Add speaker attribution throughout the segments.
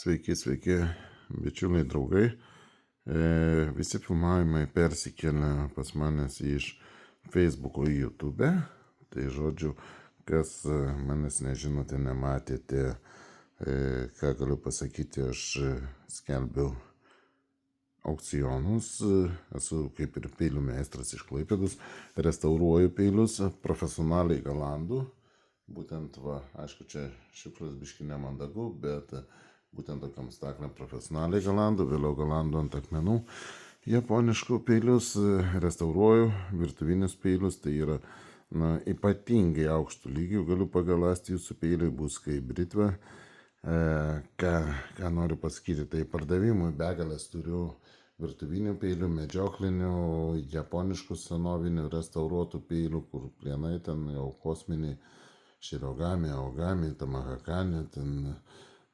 Speaker 1: Sveiki, bičiuliai draugai. Visi filmavimai persikėlė pas manęs iš Facebook'o į YouTube. Tai žodžiu, kas manęs nežinote, nematėte, ką galiu pasakyti, aš skelbiu aukcionus, esu kaip ir peilių meistras iš Klaipėdos, restauruoju peilius profesionaliai galandų. Būtent, aišku, čia šifras biški nemandagu, bet būtent tokiam staklėm profesionaliai galandų, vėliau galandų ant akmenų. Japoniškų peilius restauruoju, virtuvinius peilius, tai yra ypatingai aukštų lygių, galiu pagaląsti jūsų peiliai, bus kaip britva. Ką noriu pasakyti, tai pardavimui begalės turiu virtuvinių peilių, medžioklinių, japoniškų senovinių restauruotų peilių, kur plienai ten jau kosminiai, širogami, aogami, tamahakani, ten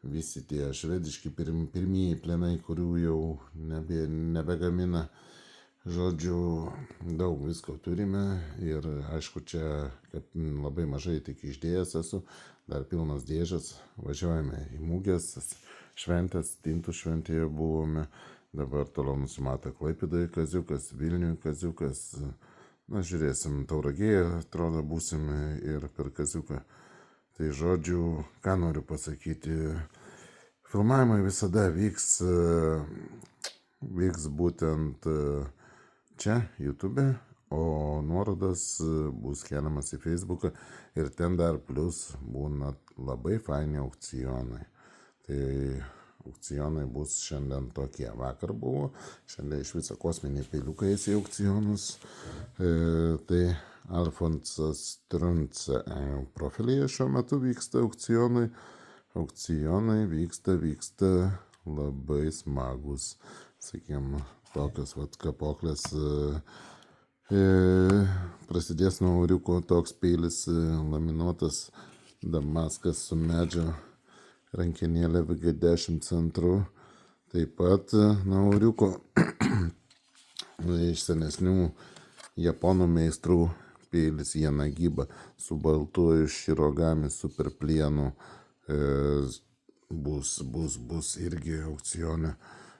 Speaker 1: visi tie švediški pirmieji plienai, kurių jau nebegamina. Žodžiu, daug visko turime ir aišku, čia labai mažai tik išdėjęs esu, dar pilnas dėžas. Važiuojame į mūgės, šventės, Tintų šventėje buvome, dabar toliau nusimato Klaipėdoje kaziukas, Vilniuje kaziukas. Žiūrėsim, Tauragėje, atrodo, būsim ir per kaziuką. Tai žodžiu, ką noriu pasakyti, filmavimai visada vyks būtent čia, YouTube, o nuorodas bus keliamas į Facebooką ir ten dar plus būna labai faini aukcionai. Tai aukcionai bus šiandien tokie, vakar buvo, šiandien iš viso kosminiai peiliukai į aukcionus. Tai Alfonsas Trunce profilyje šiuo metu vyksta aukcionai. Aukcionai vyksta labai smagus, sakykime, tokios kapoklės. Prasidės nuo auriuko toks peilis, laminuotas damaskas su medžio rankenėlė VG10 centru. Taip pat nuo auriuko iš senesnių japonų meistrų peilis Janagiba su baltuoju širogami super plienu bus irgi aukcione.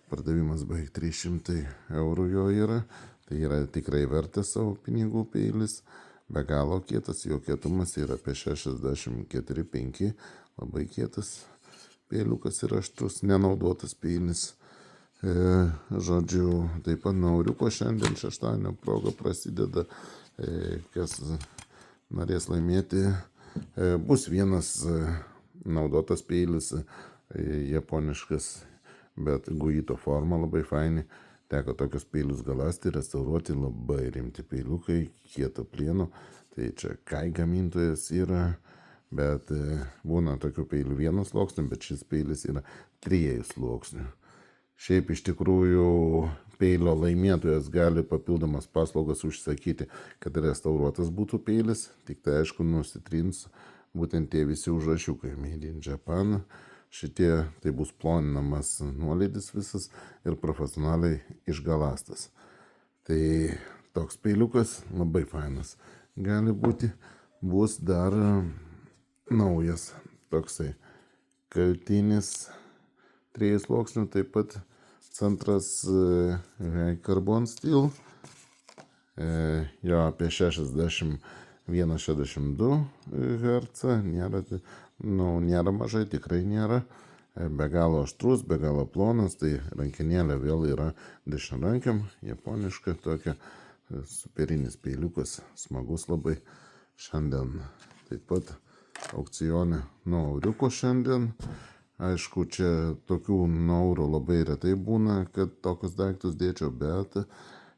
Speaker 1: Pardavimas beveik 300 eurų jo yra. Tai yra tikrai vertas savo pinigų peilis. Be galo kietas, jo kietumas yra apie 64,5. Labai kietas peiliukas ir aštrus, nenaudotas peilis. Žodžiu, taip pat nuo auriuko šiandien šeštadienio proga prasideda. Kas norės laimėti, bus vienas naudotas peilis, japoniškas, bet guito forma labai faini. Teko tokius peilius galąsti, restauruoti, labai rimti peiliukai, kieto plieno. Tai čia kai gamintojas yra, bet būna tokių peilių vienas sluoksnių, bet šis peilis yra 3 sluoksnių. Šiaip iš tikrųjų peilio laimėtojas gali papildomas paslaugas užsakyti, kad restauruotas būtų peilis, tik tai aišku nusitrins būtent tie visi užrašiukai Made in Japan. Šitie tai bus ploninamas nuolydis visas ir profesionaliai išgalastas. Tai toks peiliukas labai fainas. Gali būti, bus dar naujas toksai kaltinis 3 sluoksnių, taip pat centras Carbon Steel, jo apie 61-62 Hz, nėra mažai, tikrai nėra, be galo aštrus, be galo plonas, tai rankenėlė vėl yra dešiniarankiam, japoniška tokia, superinis peiliukas, smagus labai. Šiandien taip pat aukcione nuo auriuko šiandien. Aišku, čia tokių naurų labai retai būna, kad tokius daiktus dėčiau, bet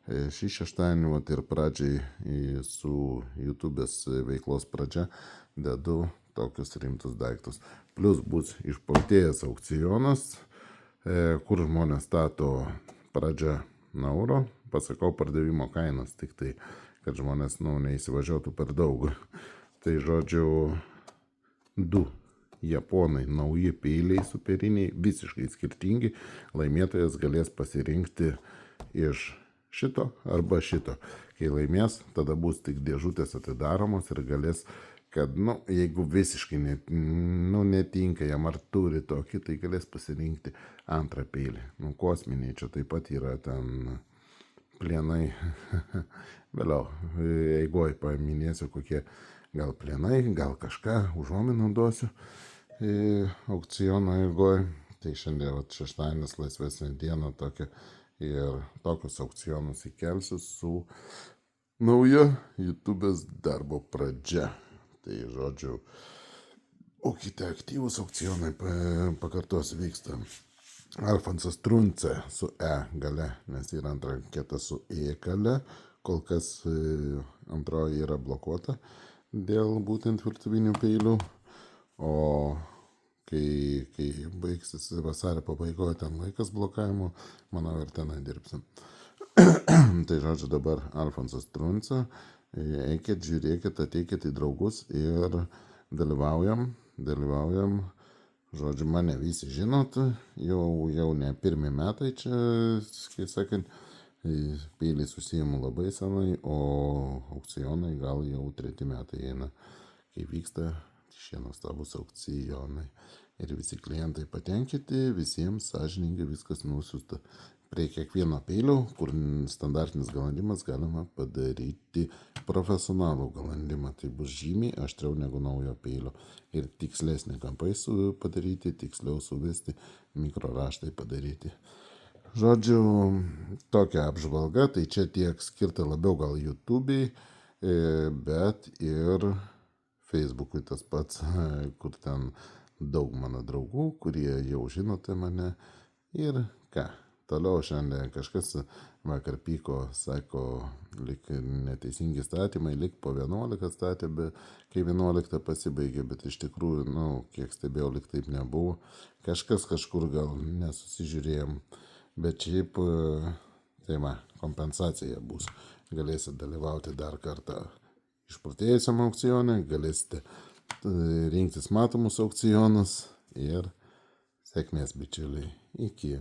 Speaker 1: šį šeštadienį ir pradžiai su YouTube'ės veiklos pradžia dedu tokius rimtus daiktus. Plus bus išpaltėjęs aukcionas, kur žmonės stato pradžią euro, pasakau pardavimo kainas, tik tai, kad žmonės neįsivažiuotų per daug. Tai žodžiu, 2 japonai nauji peiliai superiniai, visiškai skirtingi. Laimėtojas galės pasirinkti iš šito arba šito. Kai laimės, tada bus tik dėžutės atidaromos ir galės kad, jeigu visiškai netinka jam ar turi tokį, tai galės pasirinkti antrą peilį. Kosminiai čia taip pat yra ten plienai. Vėliau, eigoj paminėsiu, kokie gal plienai, gal kažką užuominų duosiu aukciono eigoj. Tai šiandien šeštadienis laisvesnė diena tokia ir tokius aukcionus įkelsiu su nauja YouTube'ės darbo pradžia. Tai žodžiu, būkite aktyvūs, aukcionai, pakartosiu, vyksta. Alfonsas Trunce su E gale, nes yra antra anketa su E gale, kol kas antroji yra blokuota dėl būtent virtuvinių peilių, o kai baigsis vasario pabaigoje ten laikas blokavimo, manau, ir tenai dirbsim. Tai žodžiu, dabar Alfonsas Trunce, eikit, žiūrėkit, ateikit į draugus ir dalyvaujam. Žodžiu, mane visi žinot, jau ne pirmi metai čia, kai sakant, peiliai susijimu labai senai, o aukcionai gal jau 3 metai eina, kai vyksta šie nuostabus aukcionai. Ir visi klientai patenkinti, visiems sąžiningai viskas nusiųsta. Prie kiekvieno peilio, kur standartinis galandimas, galima padaryti profesionalų galandimą. Tai bus žymiai aštriau negu naujo peilio. Ir tikslesnį kampai padaryti, tiksliau suvesti, mikroraštai padaryti. Žodžiu, tokia apžvalga, tai čia tiek skirta labiau gal YouTube'ai, bet ir Facebook'ui tas pats, kur ten daug mano draugų, kurie jau žinote mane. Ir ką, toliau šiandien kažkas vakar pyko, sako, lyg neteisingi statymai, lyg po 11 statė, kai 11 pasibaigė, bet iš tikrųjų, kiek stebėjau, lyg taip nebuvo. Kažkas kažkur gal nesusižiūrėjom, bet šiaip, tai kompensacija bus. Galėsit dalyvauti dar kartą išprotėjusiam aukcione, galėsite rinktis matomus aukcionus ir sėkmės, bičiuliai. Iki.